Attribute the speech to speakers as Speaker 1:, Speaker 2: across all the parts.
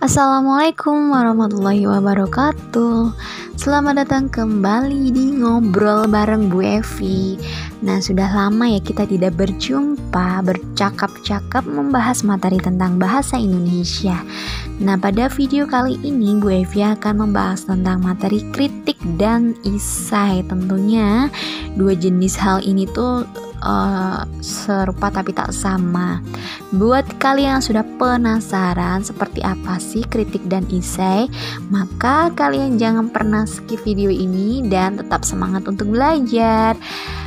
Speaker 1: Assalamualaikum warahmatullahi wabarakatuh. Selamat datang kembali di Ngobrol bareng Bu Evi. Nah, sudah lama ya kita tidak berjumpa, bercakap-cakap membahas materi tentang bahasa Indonesia. Nah, pada video kali ini Bu Evi akan membahas tentang materi kritik dan isai. Tentunya dua jenis hal ini tuh serupa tapi tak sama. Buat kalian yang sudah penasaran seperti apa sih kritik dan isai, maka kalian jangan pernah skip video ini dan tetap semangat untuk belajar.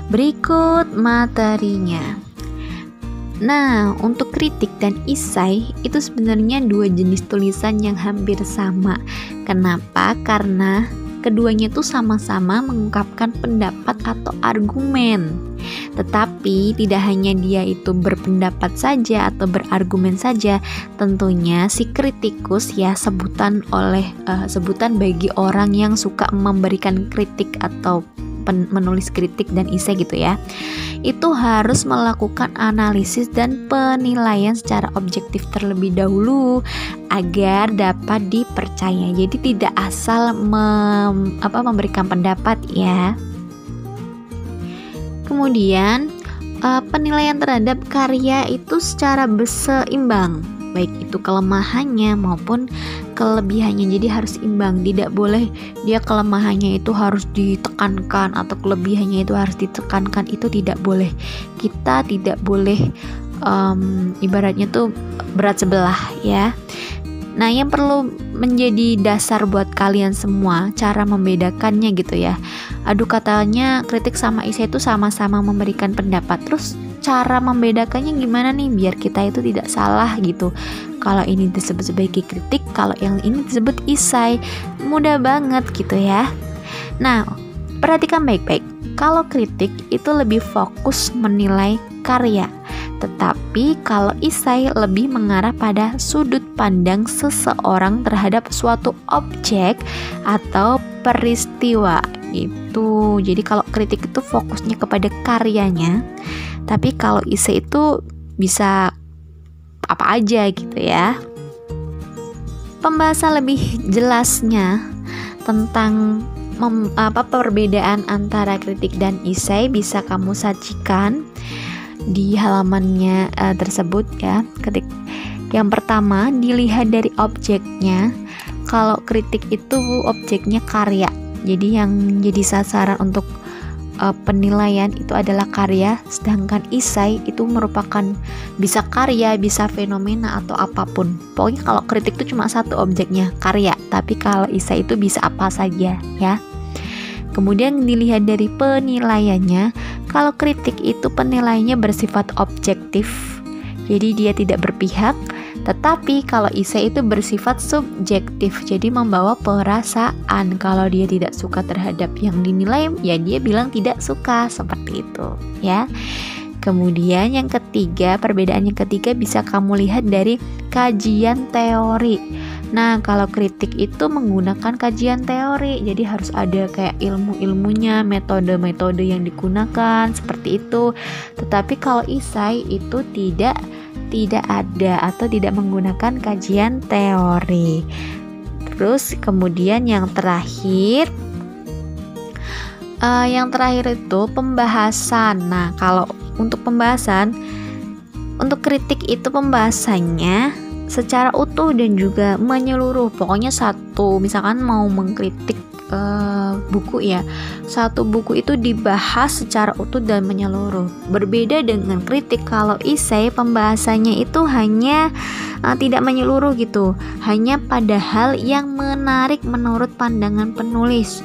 Speaker 1: Berikut materinya. Nah, untuk kritik dan isai itu sebenarnya dua jenis tulisan yang hampir sama. Kenapa? Karena keduanya itu sama-sama mengungkapkan pendapat atau argumen. Tetapi tidak hanya dia itu berpendapat saja atau berargumen saja, tentunya si kritikus ya sebutan bagi orang yang suka memberikan kritik atau menulis kritik dan isai gitu ya, itu harus melakukan analisis dan penilaian secara objektif terlebih dahulu agar dapat dipercaya. Jadi tidak asal memberikan pendapat ya. Kemudian penilaian terhadap karya itu secara seimbang, baik itu kelemahannya maupun kelebihannya. Jadi harus imbang, tidak boleh dia kelemahannya itu harus ditekankan atau kelebihannya itu harus ditekankan, itu tidak boleh. Kita tidak boleh ibaratnya tuh berat sebelah ya. Nah, yang perlu menjadi dasar buat kalian semua cara membedakannya gitu ya. Aduh, katanya kritik sama isai itu sama-sama memberikan pendapat. Terus cara membedakannya gimana nih biar kita itu tidak salah gitu. Kalau ini disebut sebagai kritik, kalau yang ini disebut isai. Mudah banget gitu ya. Nah, perhatikan baik-baik. Kalau kritik itu lebih fokus menilai karya, tetapi kalau isai lebih mengarah pada sudut pandang seseorang terhadap suatu objek atau peristiwa gitu. Jadi kalau kritik itu fokusnya kepada karyanya, tapi kalau isai itu bisa apa aja gitu ya. Pembahasan lebih jelasnya tentang perbedaan antara kritik dan isai bisa kamu sajikan di halamannya tersebut ya. Yang pertama, dilihat dari objeknya. Kalau kritik itu objeknya karya, jadi yang jadi sasaran untuk penilaian itu adalah karya, sedangkan isai itu merupakan bisa karya, bisa fenomena atau apapun. Pokoknya kalau kritik itu cuma satu objeknya, karya, tapi kalau isai itu bisa apa saja ya. Kemudian dilihat dari penilaiannya. Kalau kritik itu penilaiannya bersifat objektif, jadi dia tidak berpihak. Tetapi kalau isai itu bersifat subjektif, jadi membawa perasaan. Kalau dia tidak suka terhadap yang dinilai, ya dia bilang tidak suka, seperti itu ya. Kemudian yang ketiga, perbedaan yang ketiga bisa kamu lihat dari kajian teori. Nah, kalau kritik itu menggunakan kajian teori, jadi harus ada kayak ilmu-ilmunya, metode-metode yang digunakan, seperti itu. Tetapi kalau isai itu tidak ada atau tidak menggunakan kajian teori. Terus kemudian yang terakhir itu pembahasan. Nah, kalau untuk pembahasan, untuk kritik itu pembahasannya secara utuh dan juga menyeluruh. Pokoknya misalkan mau mengkritik buku ya, satu buku itu dibahas secara utuh dan menyeluruh. Berbeda dengan kritik, kalau isai pembahasannya itu hanya tidak menyeluruh gitu, hanya pada hal yang menarik menurut pandangan penulis.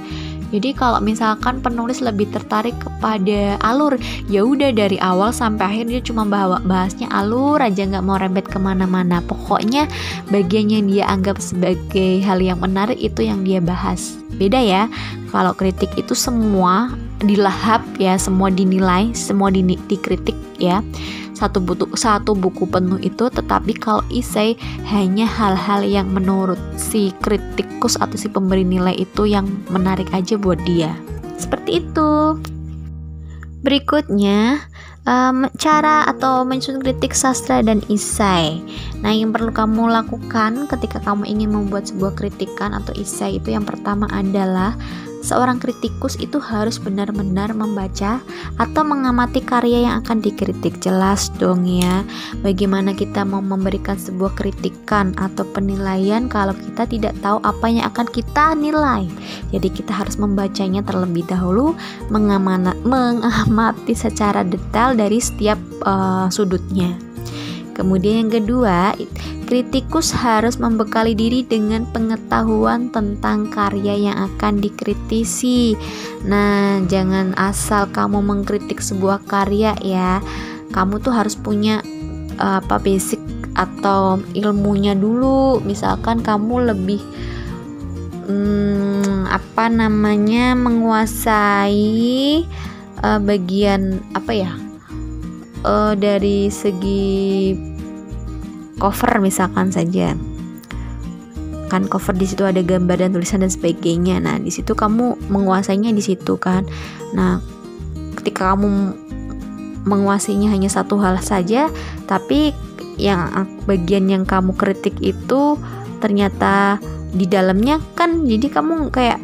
Speaker 1: Jadi kalau misalkan penulis lebih tertarik kepada alur, ya udah dari awal sampai akhir dia cuma bahasnya alur aja, nggak mau rembet kemana-mana. Pokoknya bagian yang dia anggap sebagai hal yang menarik itu yang dia bahas. Beda ya. Kalau kritik itu semua dilahap ya, semua dinilai, semua dikritik ya. Satu buku penuh itu. Tetapi kalau isai hanya hal-hal yang menurut si kritikus atau si pemberi nilai itu yang menarik aja buat dia. Seperti itu. Berikutnya Cara atau menyusun kritik sastra dan esai. Nah, yang perlu kamu lakukan ketika kamu ingin membuat sebuah kritikan atau esai itu yang pertama adalah seorang kritikus itu harus benar-benar membaca atau mengamati karya yang akan dikritik. Jelas dong ya, bagaimana kita mau memberikan sebuah kritikan atau penilaian kalau kita tidak tahu apa yang akan kita nilai. Jadi kita harus membacanya terlebih dahulu, mengamati secara detail dari setiap sudutnya. Kemudian yang kedua, kritikus harus membekali diri dengan pengetahuan tentang karya yang akan dikritisi. Nah, jangan asal kamu mengkritik sebuah karya ya. Kamu tuh harus punya basic atau ilmunya dulu. Misalkan kamu lebih menguasai bagian dari segi cover misalkan saja, kan cover di situ ada gambar dan tulisan dan sebagainya. Nah, di situ kamu menguasainya di situ kan. Nah, ketika kamu menguasainya hanya satu hal saja, tapi yang bagian yang kamu kritik itu ternyata di dalamnya kan, jadi kamu kayak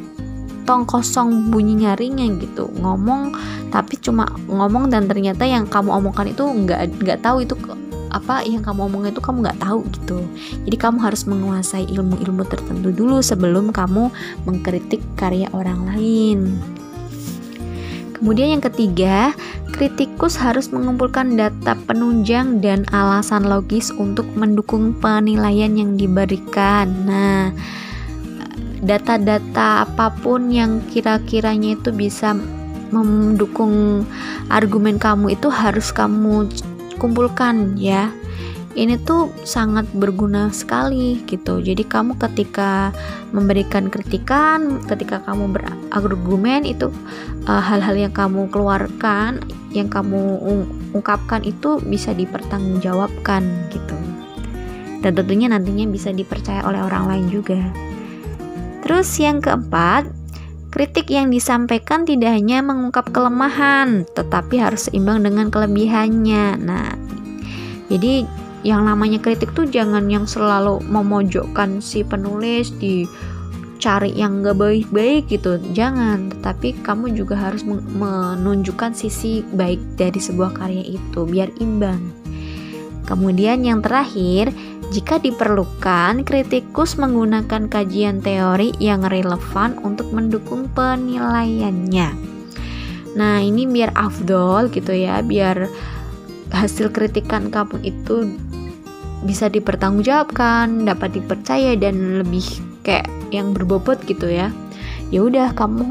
Speaker 1: tong kosong bunyi nyaringnya gitu, ngomong tapi cuma ngomong dan ternyata yang kamu omongkan itu nggak tahu itu apa yang kamu omongin itu kamu nggak tahu gitu. Jadi kamu harus menguasai ilmu-ilmu tertentu dulu sebelum kamu mengkritik karya orang lain. Kemudian yang ketiga, kritikus harus mengumpulkan data penunjang dan alasan logis untuk mendukung penilaian yang diberikan. Nah, data-data apapun yang kira-kiranya itu bisa mendukung argumen kamu itu harus kamu kumpulkan ya. Ini tuh sangat berguna sekali gitu. Jadi kamu ketika memberikan kritikan, ketika kamu berargumen itu hal-hal yang kamu keluarkan, yang kamu ungkapkan itu bisa dipertanggungjawabkan gitu. Dan tentunya nantinya bisa dipercaya oleh orang lain juga. Terus yang keempat, kritik yang disampaikan tidak hanya mengungkap kelemahan, tetapi harus seimbang dengan kelebihannya. Nah, jadi yang namanya kritik tuh jangan yang selalu memojokkan si penulis, dicari yang gak baik-baik gitu. Jangan, tetapi kamu juga harus menunjukkan sisi baik dari sebuah karya itu, biar imbang. Kemudian yang terakhir, jika diperlukan, kritikus menggunakan kajian teori yang relevan untuk mendukung penilaiannya. Nah, ini biar afdol gitu ya, biar hasil kritikan kamu itu bisa dipertanggungjawabkan, dapat dipercaya dan lebih kayak yang berbobot gitu ya. Ya udah, kamu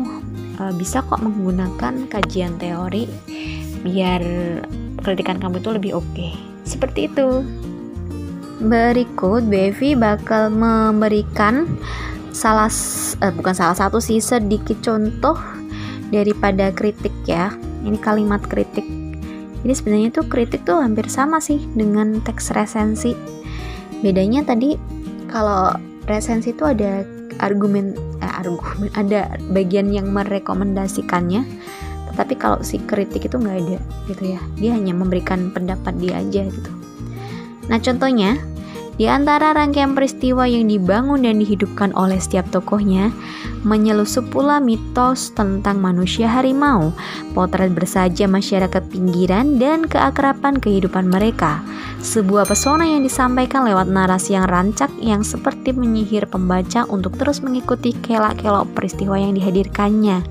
Speaker 1: bisa kok menggunakan kajian teori biar kritikan kamu itu lebih oke. Seperti itu. Berikut Bevi bakal memberikan sedikit contoh daripada kritik ya. Ini kalimat kritik. Jadi sebenarnya tuh kritik tuh hampir sama sih dengan teks resensi. Bedanya tadi kalau resensi itu ada argumen, ada bagian yang merekomendasikannya. Tetapi kalau si kritik itu nggak ada gitu ya. Dia hanya memberikan pendapat dia aja gitu. Nah, contohnya, di antara rangkaian peristiwa yang dibangun dan dihidupkan oleh setiap tokohnya, menyelusup pula mitos tentang manusia harimau, potret bersaja masyarakat pinggiran, dan keakraban kehidupan mereka. Sebuah pesona yang disampaikan lewat narasi yang rancak yang seperti menyihir pembaca untuk terus mengikuti kelak-kelok peristiwa yang dihadirkannya.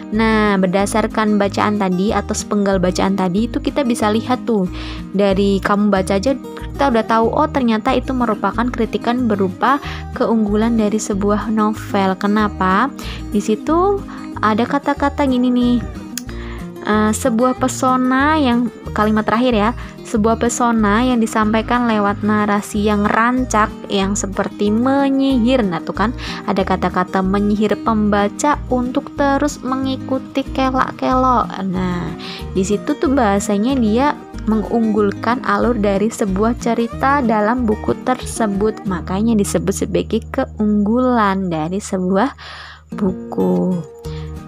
Speaker 1: Nah, berdasarkan bacaan tadi atau sepenggal bacaan tadi itu kita bisa lihat tuh, dari kamu baca aja kita udah tahu, oh ternyata itu merupakan kritikan berupa keunggulan dari sebuah novel. Kenapa? Di situ ada kata-kata gini nih, sebuah pesona yang kalimat terakhir ya, sebuah pesona yang disampaikan lewat narasi yang rancak yang seperti menyihir. Nah tuh kan ada kata-kata menyihir pembaca untuk terus mengikuti kelak-kelok. Nah di situ tuh bahasanya dia mengunggulkan alur dari sebuah cerita dalam buku tersebut, makanya disebut sebagai keunggulan dari sebuah buku.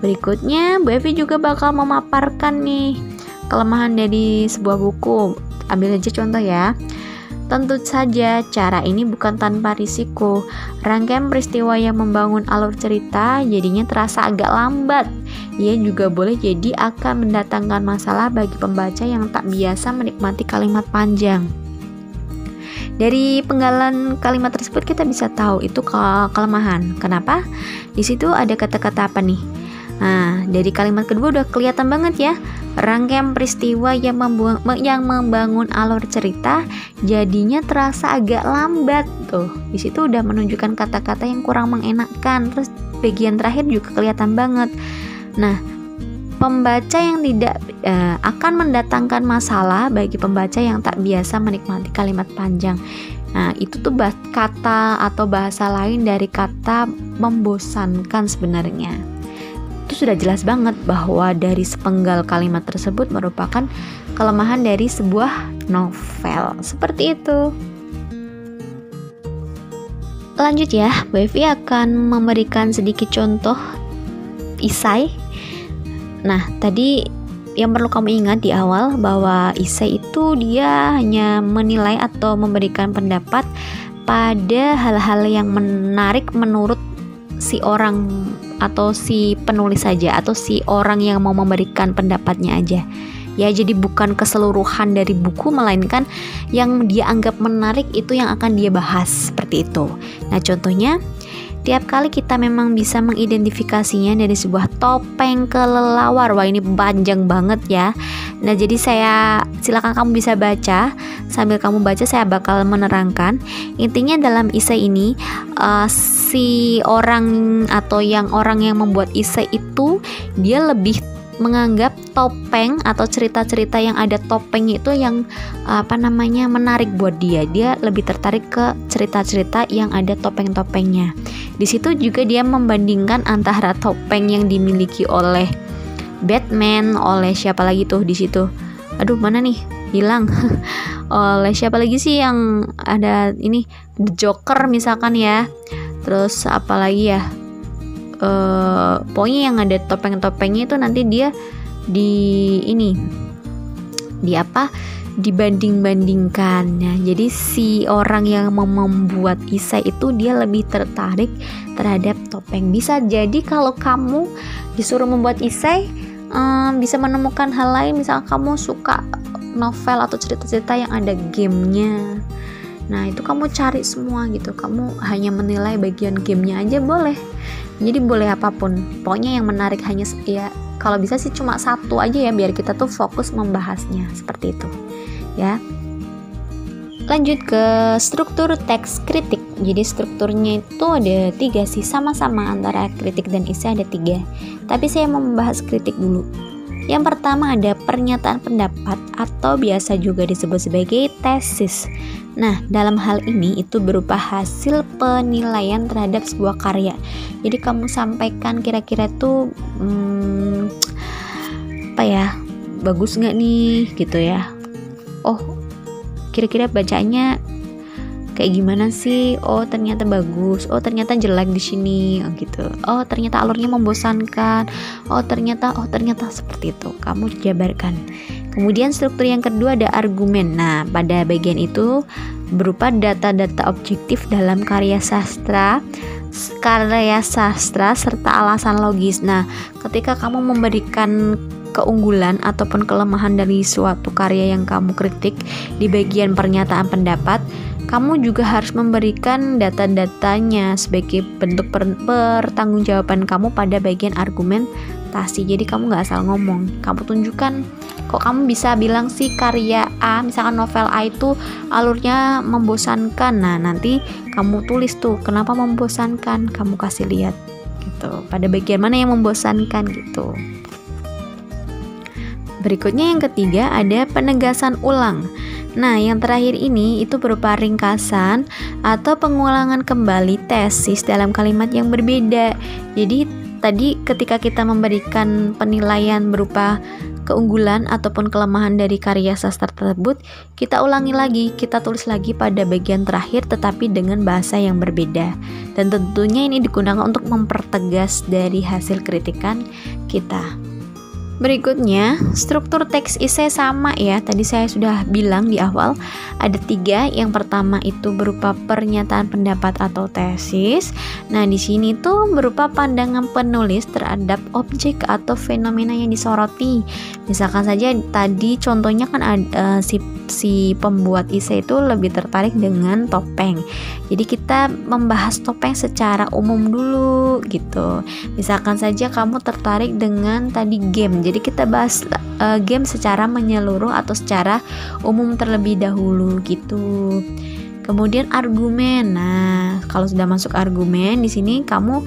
Speaker 1: Berikutnya, Bu Evi juga bakal memaparkan nih kelemahan dari sebuah buku. Ambil aja contoh ya. Tentu saja cara ini bukan tanpa risiko. Rangkaian peristiwa yang membangun alur cerita jadinya terasa agak lambat. Ia juga boleh jadi akan mendatangkan masalah bagi pembaca yang tak biasa menikmati kalimat panjang. Dari penggalan kalimat tersebut kita bisa tahu itu kelemahan. Kenapa? Di situ ada kata-kata apa nih? Nah, dari kalimat kedua udah kelihatan banget ya. Rangkaian peristiwa yang membangun alur cerita jadinya terasa agak lambat tuh. Di situ udah menunjukkan kata-kata yang kurang mengenakan. Terus bagian terakhir juga kelihatan banget. Nah, pembaca yang tidak akan mendatangkan masalah bagi pembaca yang tak biasa menikmati kalimat panjang. Nah, itu tuh kata atau bahasa lain dari kata membosankan sebenarnya. Itu sudah jelas banget bahwa dari sepenggal kalimat tersebut merupakan kelemahan dari sebuah novel. Seperti itu. Lanjut ya, Bu Evi akan memberikan sedikit contoh esai. Nah, tadi yang perlu kamu ingat di awal bahwa esai itu dia hanya menilai atau memberikan pendapat pada hal-hal yang menarik menurut si orang atau si penulis saja, atau si orang yang mau memberikan pendapatnya aja ya. Jadi bukan keseluruhan dari buku, melainkan yang dia anggap menarik itu yang akan dia bahas, seperti itu. Nah, contohnya tiap kali kita memang bisa mengidentifikasinya dari sebuah topeng kelelawar. Wah, ini panjang banget ya. Nah, jadi silakan kamu bisa baca. Sambil kamu baca saya bakal menerangkan. Intinya dalam esai ini si orang atau orang yang membuat esai itu dia lebih menganggap topeng atau cerita-cerita yang ada topeng itu yang menarik buat dia. Dia lebih tertarik ke cerita-cerita yang ada topeng-topengnya. Di situ juga dia membandingkan antara topeng yang dimiliki oleh Batman, oleh siapa lagi tuh di situ. Aduh, mana nih? Hilang. Oleh siapa lagi sih yang ada ini? The Joker misalkan ya. Terus apa lagi ya? Pokoknya yang ada topeng-topengnya itu nanti dia dibanding-bandingkan. Nah, jadi si orang yang membuat esai itu dia lebih tertarik terhadap topeng. Bisa jadi kalau kamu disuruh membuat esai bisa menemukan hal lain. Misalnya kamu suka novel atau cerita-cerita yang ada gamenya, nah itu kamu cari semua gitu. Kamu hanya menilai bagian gamenya aja boleh. Jadi boleh apapun, pokoknya yang menarik hanya ya kalau bisa sih cuma satu aja ya, biar kita tuh fokus membahasnya, seperti itu ya. Lanjut ke struktur teks kritik. Jadi strukturnya itu ada 3 sih, sama-sama antara kritik dan esai ada 3. Tapi saya mau membahas kritik dulu. Yang pertama ada pernyataan pendapat atau biasa juga disebut sebagai tesis. Nah, dalam hal ini itu berupa hasil penilaian terhadap sebuah karya. Jadi kamu sampaikan kira-kira tuh bagus nggak nih gitu ya. Oh, kira-kira bacanya kayak gimana sih? Oh, ternyata bagus. Oh, ternyata jelek di sini, gitu. Oh, ternyata alurnya membosankan. Oh, ternyata seperti itu. Kamu jabarkan. Kemudian struktur yang kedua ada argumen. Nah, pada bagian itu berupa data-data objektif dalam karya sastra serta alasan logis. Nah, ketika kamu memberikan keunggulan ataupun kelemahan dari suatu karya yang kamu kritik di bagian pernyataan pendapat, kamu juga harus memberikan data-datanya sebagai bentuk pertanggungjawaban kamu pada bagian argumentasi. Jadi kamu gak asal ngomong, kamu tunjukkan. Kok kamu bisa bilang sih karya A, misalkan novel A itu alurnya membosankan. Nah, nanti kamu tulis tuh kenapa membosankan, kamu kasih lihat gitu, pada bagian mana yang membosankan gitu. Berikutnya yang ketiga ada penegasan ulang. Nah, yang terakhir ini itu berupa ringkasan atau pengulangan kembali tesis dalam kalimat yang berbeda. Jadi tadi ketika kita memberikan penilaian berupa keunggulan ataupun kelemahan dari karya sastra tersebut, kita ulangi lagi, kita tulis lagi pada bagian terakhir tetapi dengan bahasa yang berbeda. Dan tentunya ini digunakan untuk mempertegas dari hasil kritikan kita. Berikutnya, struktur teks esai sama ya. Tadi saya sudah bilang di awal ada 3. Yang pertama itu berupa pernyataan pendapat atau tesis. Nah, di sini tuh berupa pandangan penulis terhadap objek atau fenomena yang disoroti. Misalkan saja tadi contohnya kan ada si pembuat esai itu lebih tertarik dengan topeng. Jadi kita membahas topeng secara umum dulu gitu. Misalkan saja kamu tertarik dengan tadi game. Jadi kita bahas game secara menyeluruh atau secara umum terlebih dahulu gitu. Kemudian argumen. Nah, kalau sudah masuk argumen di sini kamu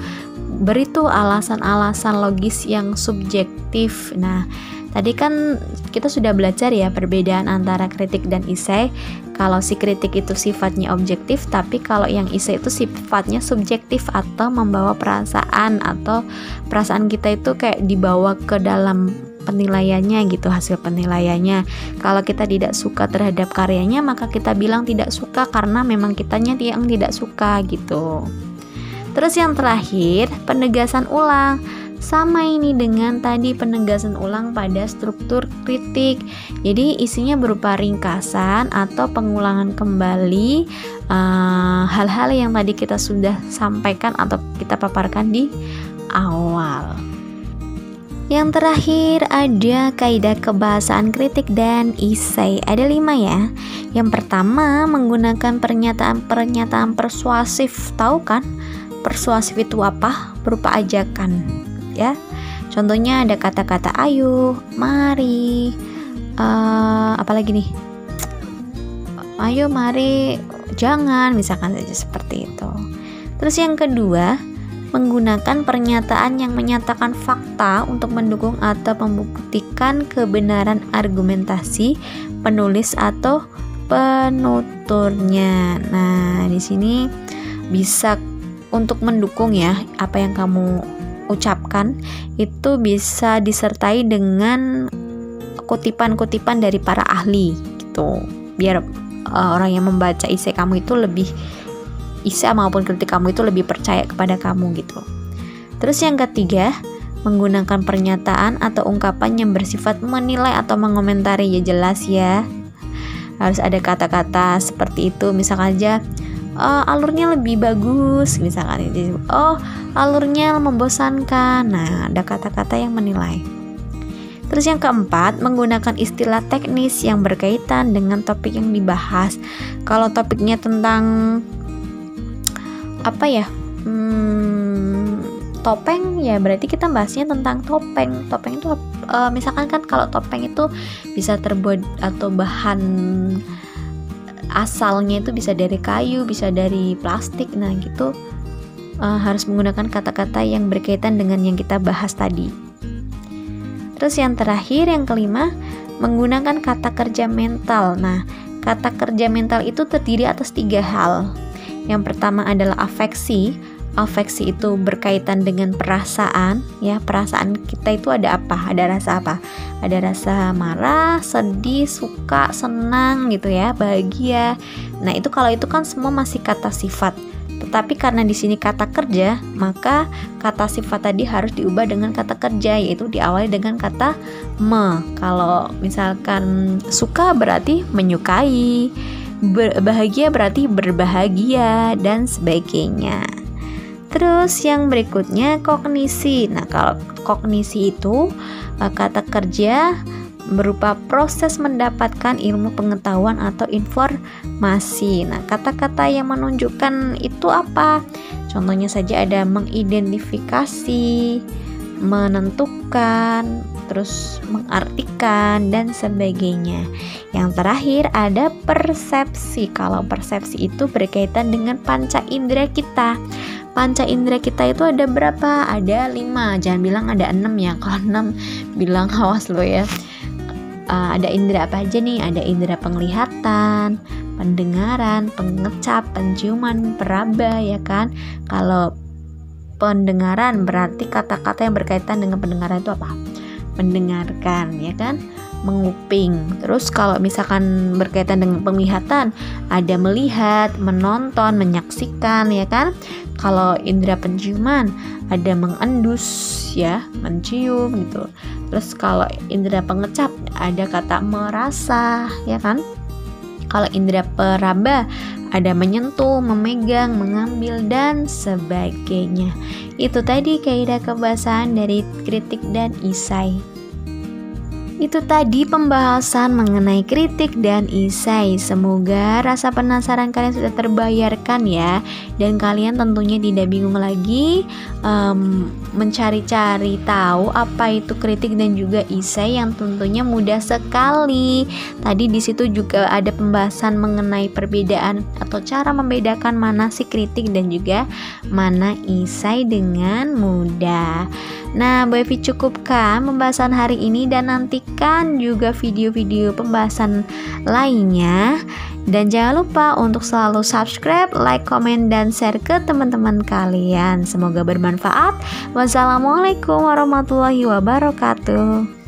Speaker 1: beri tuh alasan-alasan logis yang subjektif. Nah, tadi kan kita sudah belajar ya perbedaan antara kritik dan esai. Kalau si kritik itu sifatnya objektif, tapi kalau yang esai itu sifatnya subjektif atau membawa perasaan, atau perasaan kita itu kayak dibawa ke dalam penilaiannya gitu, hasil penilaiannya. Kalau kita tidak suka terhadap karyanya, maka kita bilang tidak suka karena memang kitanya yang tidak suka gitu. Terus yang terakhir, penegasan ulang. Sama ini dengan tadi penegasan ulang pada struktur kritik. Jadi isinya berupa ringkasan atau pengulangan kembali hal-hal yang tadi kita sudah sampaikan atau kita paparkan di awal. Yang terakhir ada kaidah kebahasaan kritik dan esai. Ada 5 ya. Yang pertama, menggunakan pernyataan persuasif. Tahu kan? Persuasif itu apa? Berupa ajakan. Ya, contohnya ada kata-kata ayo, mari, apalagi nih, ayo, mari, jangan, misalkan saja seperti itu. Terus yang kedua, menggunakan pernyataan yang menyatakan fakta untuk mendukung atau membuktikan kebenaran argumentasi penulis atau penuturnya. Nah, di sini bisa untuk mendukung ya apa yang kamu ucapkan, itu bisa disertai dengan kutipan-kutipan dari para ahli gitu, biar orang yang membaca esai kamu itu lebih, esai maupun kritik kamu itu lebih percaya kepada kamu gitu. Terus yang ketiga, menggunakan pernyataan atau ungkapan yang bersifat menilai atau mengomentari. Ya jelas ya, harus ada kata-kata seperti itu. Misalkan aja alurnya lebih bagus, misalkan itu. Alurnya membosankan. Nah, ada kata-kata yang menilai. Terus yang keempat, menggunakan istilah teknis yang berkaitan dengan topik yang dibahas. Kalau topiknya tentang apa ya? Topeng ya, berarti kita bahasnya tentang topeng. Topeng itu misalkan kan kalau topeng itu bisa terbuat atau bahan asalnya itu bisa dari kayu, bisa dari plastik. Nah gitu, harus menggunakan kata-kata yang berkaitan dengan yang kita bahas tadi. Terus yang terakhir, yang kelima, menggunakan kata kerja mental. Nah, kata kerja mental itu terdiri atas 3 hal. Yang pertama adalah afeksi. Afeksi itu berkaitan dengan perasaan, ya. Perasaan kita itu ada apa? Ada rasa apa? Ada rasa marah, sedih, suka, senang gitu ya, bahagia. Nah, itu kalau itu kan semua masih kata sifat. Tetapi karena di sini kata kerja, maka kata sifat tadi harus diubah dengan kata kerja, yaitu diawali dengan kata me. Kalau misalkan suka berarti menyukai, bahagia berarti berbahagia, dan sebagainya. Terus yang berikutnya kognisi. Nah, kalau kognisi itu kata kerja berupa proses mendapatkan ilmu pengetahuan atau informasi. Nah, kata-kata yang menunjukkan itu apa? Contohnya saja ada mengidentifikasi, menentukan, terus mengartikan, dan sebagainya. Yang terakhir ada persepsi. Kalau persepsi itu berkaitan dengan panca indera kita. Panca indera kita itu ada berapa? Ada 5. Jangan bilang ada 6 ya. Kalau 6 bilang awas lo ya. Ada indera apa aja nih? Ada indera penglihatan, pendengaran, pengecap, penciuman, peraba, ya kan? Kalau pendengaran berarti kata-kata yang berkaitan dengan pendengaran itu apa? Mendengarkan, ya kan? Menguping. Terus kalau misalkan berkaitan dengan penglihatan, ada melihat, menonton, menyaksikan, ya kan? Kalau indera penciuman ada mengendus ya, mencium gitu. Terus kalau indera pengecap ada kata merasa ya kan. Kalau indera peraba ada menyentuh, memegang, mengambil dan sebagainya. Itu tadi kaidah kebahasaan dari kritik dan isai. Itu tadi pembahasan mengenai kritik dan isai. Semoga rasa penasaran kalian sudah terbayarkan ya. Dan kalian tentunya tidak bingung lagi mencari-cari tahu apa itu kritik dan juga isai, yang tentunya mudah sekali. Tadi di situ juga ada pembahasan mengenai perbedaan atau cara membedakan mana sih kritik dan juga mana isai dengan mudah. Nah, Bu Evi cukupkan pembahasan hari ini dan nantikan juga video-video pembahasan lainnya. Dan jangan lupa untuk selalu subscribe, like, komen, dan share ke teman-teman kalian. Semoga bermanfaat. Wassalamualaikum warahmatullahi wabarakatuh.